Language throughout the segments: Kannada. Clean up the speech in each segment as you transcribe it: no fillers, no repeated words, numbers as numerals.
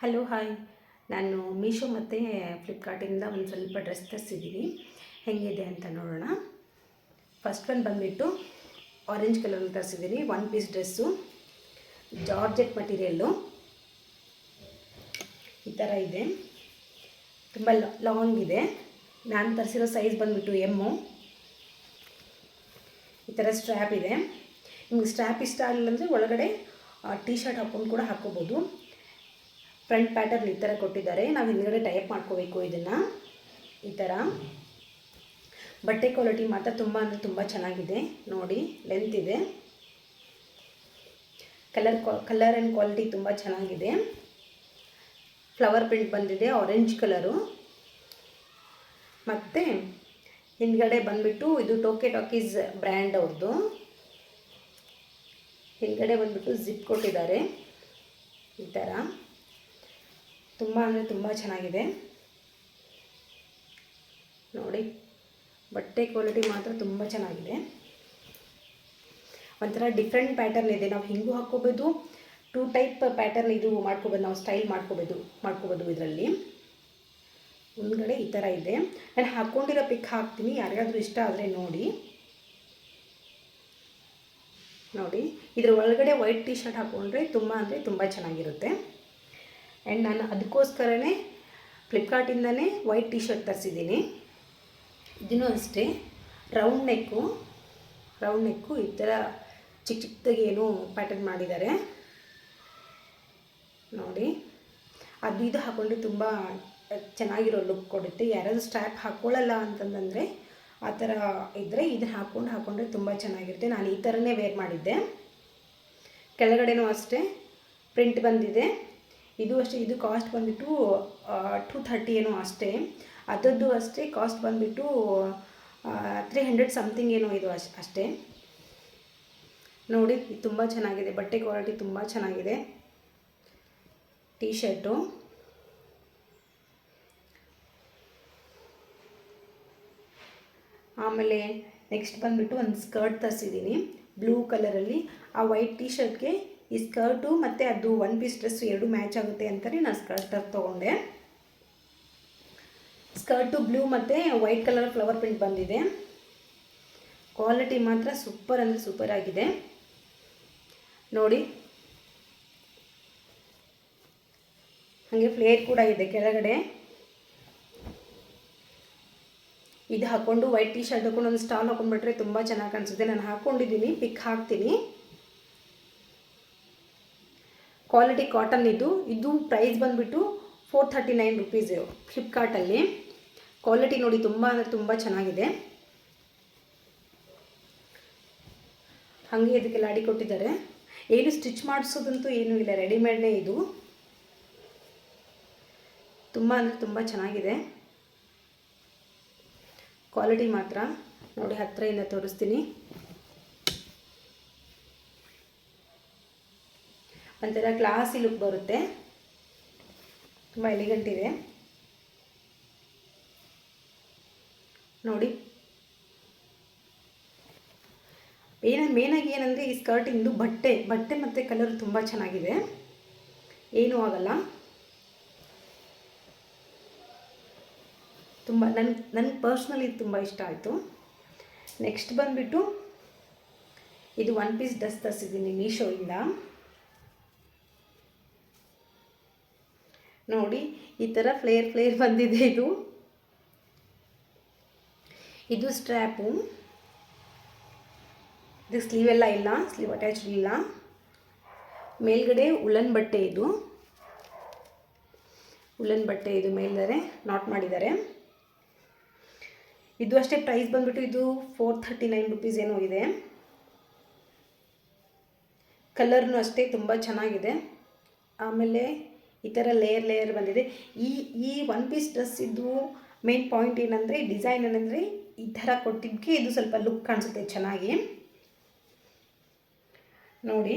Hello hi. ನಾನು ಮೀಶೋ ಮತ್ತು ಫ್ಲಿಪ್ಕಾರ್ಟಿಂದ ಒಂದು ಸ್ವಲ್ಪ ಡ್ರೆಸ್ ತರಿಸಿದ್ದೀನಿ. ಹೇಗಿದೆ ಅಂತ ನೋಡೋಣ. ಫಸ್ಟ್ ಒನ್ ಬಂದುಬಿಟ್ಟು ಆರೆಂಜ್ ಕಲರಲ್ಲಿ ತರಿಸಿದ್ದೀನಿ. One piece dress, georgette material ಈ ಥರ ಇದೆ. ತುಂಬ ಲಾಂಗ್ ಇದೆ. ನಾನು ತರಿಸಿರೋ ಸೈಜ್ ಬಂದುಬಿಟ್ಟು ಎಮ್ಮು. ಈ ಥರ ಸ್ಟ್ರ್ಯಾಪ್ ಇದೆ. ನಿಮ್ಗೆ ಸ್ಟ್ರ್ಯಾಪ್ ಇಷ್ಟ ಆಗಲಿಲ್ಲ ಅಂದರೆ ಒಳಗಡೆ ಟೀ ಶರ್ಟ್ ಹಾಕ್ಕೊಂಡು ಕೂಡ ಹಾಕ್ಕೋಬೋದು. ಫ್ರಂಟ್ ಪ್ಯಾಟರ್ನ್ ಈ ಥರ ಕೊಟ್ಟಿದ್ದಾರೆ. ನಾವು ಹಿಂದ್ಗಡೆ ಟೈಪ್ ಮಾಡ್ಕೋಬೇಕು ಇದನ್ನು. ಈ ಥರ ಬಟ್ಟೆ ಕ್ವಾಲಿಟಿ ಮಾತ್ರ ತುಂಬ ಅಂದರೆ ತುಂಬ ಚೆನ್ನಾಗಿದೆ. ನೋಡಿ, ಲೆಂತ್ ಇದೆ. ಕಲರ್ ಆ್ಯಂಡ್ ಕ್ವಾಲಿಟಿ ತುಂಬ ಚೆನ್ನಾಗಿದೆ. ಫ್ಲವರ್ ಪ್ರಿಂಟ್ ಬಂದಿದೆ, ಆರೆಂಜ್ ಕಲರು. ಮತ್ತು ಹಿಂದ್ಗಡೆ ಬಂದುಬಿಟ್ಟು ಇದು ಟೋಕೆ ಟಾಕೀಸ್ ಬ್ರ್ಯಾಂಡ್ ಅವ್ರದ್ದು. ಹಿಂದ್ಗಡೆ ಬಂದುಬಿಟ್ಟು ಜಿಪ್ ಕೊಟ್ಟಿದ್ದಾರೆ. ಈ ಥರ ತುಂಬ ಅಂದರೆ ತುಂಬ ಚೆನ್ನಾಗಿದೆ. ನೋಡಿ, ಬಟ್ಟೆ ಕ್ವಾಲಿಟಿ ಮಾತ್ರ ತುಂಬ ಚೆನ್ನಾಗಿದೆ. ಒಂಥರ ಡಿಫ್ರೆಂಟ್ ಪ್ಯಾಟರ್ನ್ ಇದೆ. ನಾವು ಹಿಂಗೂ ಹಾಕ್ಕೋಬೋದು, ಟೂ ಟೈಪ್ ಪ್ಯಾಟರ್ನ್ ಇದು ಮಾಡ್ಕೋಬೋದು. ನಾವು ಸ್ಟೈಲ್ ಮಾಡ್ಕೋಬೋದು ಇದರಲ್ಲಿ. ಮುಂದ್ಗಡೆ ಈ ಥರ ಇದೆ. ನಾನು ಹಾಕ್ಕೊಂಡಿರೋ ಪಿಕ್ ಹಾಕ್ತೀನಿ, ಯಾರಿಗಾದ್ರೂ ಇಷ್ಟ ಆದರೆ ನೋಡಿ. ಇದ್ರ ಒಳಗಡೆ ವೈಟ್ ಟೀ ಶರ್ಟ್ ಹಾಕ್ಕೊಂಡ್ರೆ ತುಂಬ ಅಂದರೆ ತುಂಬ ಚೆನ್ನಾಗಿರುತ್ತೆ. ಆ್ಯಂಡ್ ನಾನು ಅದಕ್ಕೋಸ್ಕರನೇ ಫ್ಲಿಪ್ಕಾರ್ಟಿಂದನೇ ವೈಟ್ ಟೀ ಶರ್ಟ್ ತರಿಸಿದ್ದೀನಿ. ಇದೂ ಅಷ್ಟೇ, ರೌಂಡ್ ನೆಕ್ಕು ಈ ಥರ ಚಿಕ್ಕದಾಗಿ ಏನೋ ಪ್ಯಾಟರ್ನ್ ಮಾಡಿದ್ದಾರೆ ನೋಡಿ. ಇದು ಹಾಕ್ಕೊಂಡ್ರೆ ತುಂಬ ಚೆನ್ನಾಗಿರೋ ಲುಕ್ ಕೊಡುತ್ತೆ. ಯಾರಾದರೂ ಸ್ಟ್ರ್ಯಾಪ್ ಹಾಕ್ಕೊಳ್ಳಲ್ಲ ಅಂತಂದರೆ ಆ ಥರ ಇದ್ದರೆ ಇದನ್ನು ಹಾಕ್ಕೊಂಡ್ರೆ ತುಂಬ ಚೆನ್ನಾಗಿರುತ್ತೆ. ನಾನು ಈ ಥರನೇ ವೇರ್ ಮಾಡಿದ್ದೆ. ಕೆಳಗಡೆನೂ ಅಷ್ಟೇ ಪ್ರಿಂಟ್ ಬಂದಿದೆ. ಇದು ಅಷ್ಟೇ. ಇದು ಕಾಸ್ಟ್ ಬಂದುಬಿಟ್ಟು 230 ಏನೋ ಅಷ್ಟೇ. ಅದರದ್ದು ಅಷ್ಟೇ ಕಾಸ್ಟ್ ಬಂದುಬಿಟ್ಟು 300 ಸಮಥಿಂಗ್ ಏನೋ ಇದು ಅಷ್ಟೇ. ನೋಡಿ, ತುಂಬ ಚೆನ್ನಾಗಿದೆ. ಬಟ್ಟೆ ಕ್ವಾಲಿಟಿ ತುಂಬ ಚೆನ್ನಾಗಿದೆ. ಟೀ ಶರ್ಟು ಆಮೇಲೆ ನೆಕ್ಸ್ಟ್ ಬಂದುಬಿಟ್ಟು ಒಂದು ಸ್ಕರ್ಟ್ ತರಿಸಿದ್ದೀನಿ ಬ್ಲೂ ಕಲರಲ್ಲಿ. ಆ ವೈಟ್ ಟೀ ಶರ್ಟ್ಗೆ ಈ ಸ್ಕರ್ಟು ಮತ್ತು ಅದು ಒನ್ ಪೀಸ್ ಡ್ರೆಸ್ಸು ಎರಡು ಮ್ಯಾಚ್ ಆಗುತ್ತೆ ಅಂತಲೇ ನಾನು ಸ್ಕರ್ಟ್ ತೊಗೊಂಡೆ. ಸ್ಕರ್ಟು ಬ್ಲೂ ಮತ್ತು ವೈಟ್ ಕಲರ್ ಫ್ಲವರ್ ಪ್ರಿಂಟ್ ಬಂದಿದೆ. ಕ್ವಾಲಿಟಿ ಮಾತ್ರ ಸೂಪರ್ ಅಂದರೆ ಸೂಪರ್ ಆಗಿದೆ. ನೋಡಿ, ಹಾಗೆ ಫ್ಲೇರ್ ಕೂಡ ಇದೆ ಕೆಳಗಡೆ. ಇದು ಹಾಕ್ಕೊಂಡು ವೈಟ್ ಟೀ ಶರ್ಟ್ ಹಾಕೊಂಡು ಒಂದು ಸ್ಟಾಲ್ ಹಾಕೊಂಡ್ಬಿಟ್ರೆ ತುಂಬ ಚೆನ್ನಾಗಿ ಕಾಣಿಸುತ್ತೆ. ನಾನು ಹಾಕ್ಕೊಂಡಿದ್ದೀನಿ, ಪಿಕ್ ಹಾಕ್ತೀನಿ. ಕ್ವಾಲಿಟಿ ಕಾಟನ್ ಇದು ಪ್ರೈಸ್ ಬಂದುಬಿಟ್ಟು 439 ರುಪೀಸ್ ಫ್ಲಿಪ್ಕಾರ್ಟಲ್ಲಿ. ಕ್ವಾಲಿಟಿ ನೋಡಿ, ತುಂಬ ಅಂದರೆ ತುಂಬ ಚೆನ್ನಾಗಿದೆ. ಹಾಗೆ ಇದಕ್ಕೆಲ್ಲ ಅಡಿ ಕೊಟ್ಟಿದ್ದಾರೆ. ಏನು ಸ್ಟಿಚ್ ಮಾಡಿಸೋದಂತೂ ಏನೂ ಇಲ್ಲ, ರೆಡಿಮೇಡ್ನೇ ಇದು. ತುಂಬ ಅಂದರೆ ತುಂಬ ಚೆನ್ನಾಗಿದೆ. ಕ್ವಾಲಿಟಿ ಮಾತ್ರ ನೋಡಿ, ಹತ್ತಿರದಿಂದ ತೋರಿಸ್ತೀನಿ. ಒಂಥರ ಕ್ಲಾಸಿ ಲುಕ್ ಬರುತ್ತೆ. ತುಂಬ ಎಲಿಗೆಂಟ್ ಇದೆ ನೋಡಿ. ಮೇನಾಗಿ ಏನಂದರೆ ಈ ಸ್ಕರ್ಟಿಂದು ಬಟ್ಟೆ ಮತ್ತು ಕಲರ್ ತುಂಬ ಚೆನ್ನಾಗಿದೆ, ಏನೂ ಆಗಲ್ಲ. ತುಂಬ ನನಗೆ ಪರ್ಸ್ನಲಿ ತುಂಬ ಇಷ್ಟ ಆಯಿತು. ನೆಕ್ಸ್ಟ್ ಬಂದುಬಿಟ್ಟು ಇದು ಒನ್ ಪೀಸ್ ಡ್ರೆಸ್ ತರಿಸಿದ್ದೀನಿ ಮೀಶೋಯಿಂದ. ನೋಡಿ, ಈ ಥರ ಫ್ಲೇರ್ ಬಂದಿದೆ. ಇದು ಸ್ಟ್ರ್ಯಾಪು. ಇದು ಸ್ಲೀವ್ ಎಲ್ಲ ಇಲ್ಲ, ಸ್ಲೀವ್ ಅಟ್ಯಾಚ್ ಇಲ್ಲ. ಮೇಲ್ಗಡೆ ಉಲ್ಲನ್ ಬಟ್ಟೆ ಇದು ಮೇಲ್ಗಡೆ ನಾಟ್ ಮಾಡಿದ್ದಾರೆ. ಇದು ಅಷ್ಟೇ ಪ್ರೈಸ್ ಬಂದುಬಿಟ್ಟು ಇದು 439 ರುಪೀಸ್ ಏನೋ ಇದೆ. ಕಲರ್ನೂ ಅಷ್ಟೇ ತುಂಬ ಚೆನ್ನಾಗಿದೆ. ಆಮೇಲೆ ಈ ಥರ ಲೇಯರ್ ಬಂದಿದೆ. ಈ ಒನ್ ಪೀಸ್ ಡ್ರೆಸ್ ಇದು ಮೇನ್ ಪಾಯಿಂಟ್ ಏನಂದರೆ ಡಿಸೈನ್ ಏನಂದರೆ ಈ ಥರ ಕೊಟ್ಟಿದ್ದಕ್ಕೆ ಇದು ಸ್ವಲ್ಪ ಲುಕ್ ಕಾಣಿಸುತ್ತೆ ಚೆನ್ನಾಗಿ. ನೋಡಿ,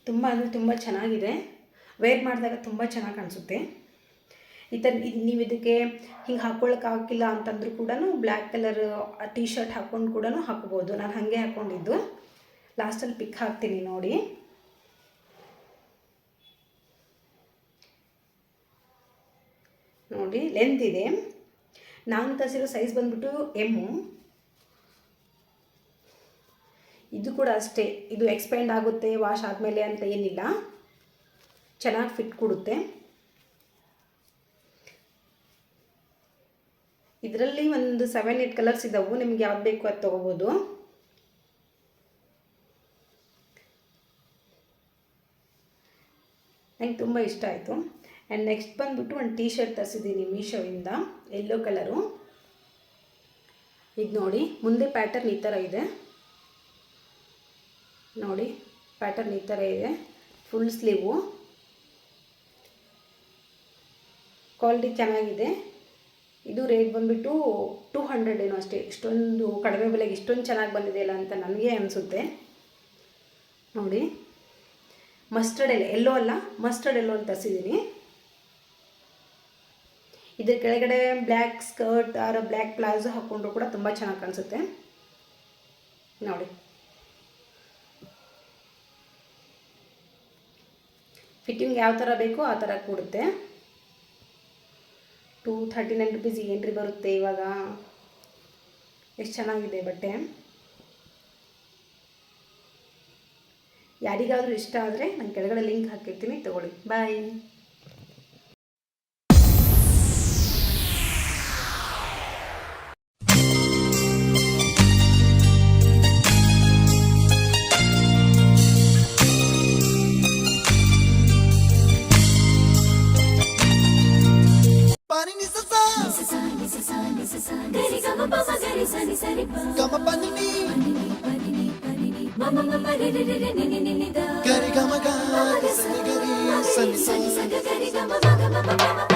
ತುಂಬ ಅಂದರೆ ತುಂಬ ಚೆನ್ನಾಗಿದೆ. ವೇರ್ ಮಾಡಿದಾಗ ತುಂಬ ಚೆನ್ನಾಗಿ ಕಾಣಿಸುತ್ತೆ. ಈ ಥರ ನೀವು ಇದಕ್ಕೆ ಹಿಂಗೆ ಹಾಕ್ಕೊಳ್ಳೋಕ್ಕಾಗಿಲ್ಲ ಅಂತಂದ್ರೂ ಕೂಡ ಬ್ಲ್ಯಾಕ್ ಕಲರ್ ಟೀ ಶರ್ಟ್ ಹಾಕ್ಕೊಂಡು ಕೂಡ ಹಾಕ್ಬೋದು. ನಾನು ಹಾಗೆ ಹಾಕ್ಕೊಂಡಿದ್ದು. ಲಾಸ್ಟಲ್ಲಿ ಪಿಕ್ ಹಾಕ್ತೀನಿ ನೋಡಿ. ನೋಡಿ ಲೆಂತ್ ಇದೆ. ನಾನು ತರಿಸಿರೋ ಸೈಜ್ ಬಂದ್ಬಿಟ್ಟು ಎಮ್ಮು. ಇದು ಕೂಡ ಅಷ್ಟೇ, ಇದು ಎಕ್ಸ್ಪೆಂಡ್ ಆಗುತ್ತೆ ವಾಶ್ ಆದಮೇಲೆ ಅಂತ ಏನಿಲ್ಲ, ಚೆನ್ನಾಗಿ ಫಿಟ್ ಕೊಡುತ್ತೆ. ಇದರಲ್ಲಿ ಒಂದು 7-8 ಕಲರ್ಸ್ ಇದ್ದಾವೆ, ನಿಮ್ಗೆ ಯಾವ್ದು ಬೇಕು ಅದು ತೊಗೋಬೋದು. ನಂಗೆ ತುಂಬ ಇಷ್ಟ ಆಯಿತು. ಆ್ಯಂಡ್ ನೆಕ್ಸ್ಟ್ ಬಂದ್ಬಿಟ್ಟು ಒಂದು ಟೀ ಶರ್ಟ್ ತರಿಸಿದ್ದೀನಿ ಮೀಶೋಯಿಂದ, ಯೆಲ್ಲೋ ಕಲರು. ಇದು ನೋಡಿ, ಮುಂದೆ ಪ್ಯಾಟರ್ನ್ ಈ ಥರ ಇದೆ ನೋಡಿ, ಪ್ಯಾಟರ್ನ್ ಈ ಥರ ಇದೆ, ಫುಲ್ ಸ್ಲೀವು, ಕ್ವಾಲಿಟಿ ಚೆನ್ನಾಗಿದೆ. ಇದು ರೇಟ್ ಬಂದುಬಿಟ್ಟು 200 ಏನೋ ಅಷ್ಟೇ. ಇಷ್ಟೊಂದು ಕಡಿಮೆ ಬೆಲೆಗೆ ಇಷ್ಟೊಂದು ಚೆನ್ನಾಗಿ ಬಂದಿದೆಯಲ್ಲ ಅಂತ ನನಗೆ ಅನಿಸುತ್ತೆ. ನೋಡಿ, ಮಸ್ಟರ್ಡ್ ಎಲ್ಲೋ ಅಲ್ಲ, ಮಸ್ಟರ್ಡ್ ಎಲ್ಲೋ ಅಂತ ತರಿಸಿದ್ದೀನಿ. ಇದ್ರ ಕೆಳಗಡೆ ಬ್ಲ್ಯಾಕ್ ಸ್ಕರ್ಟ್ ಆರ ಬ್ಲ್ಯಾಕ್ ಪ್ಲಾಜೋ ಹಾಕ್ಕೊಂಡ್ರು ಕೂಡ ತುಂಬ ಚೆನ್ನಾಗಿ ಕಾಣಿಸುತ್ತೆ ನೋಡಿ. ಫಿಟ್ಟಿಂಗ್ ಯಾವ ಥರ ಬೇಕೋ ಆ ಥರ ಕೊಡುತ್ತೆ. 239 ರುಪೀಸ್ ಏನ್ರಿ ಬರುತ್ತೆ ಇವಾಗ. ಎಷ್ಟು ಚೆನ್ನಾಗಿದೆ ಬಟ್ಟೆ. ಯಾರಿಗಾದರೂ ಇಷ್ಟ ಆದರೆ ನಾನು ಕೆಳಗಡೆ ಲಿಂಕ್ ಹಾಕಿರ್ತೀನಿ, ತಗೊಳ್ಳಿ. ಬಾಯ್. Gari gama ga, sani gari, sani sa.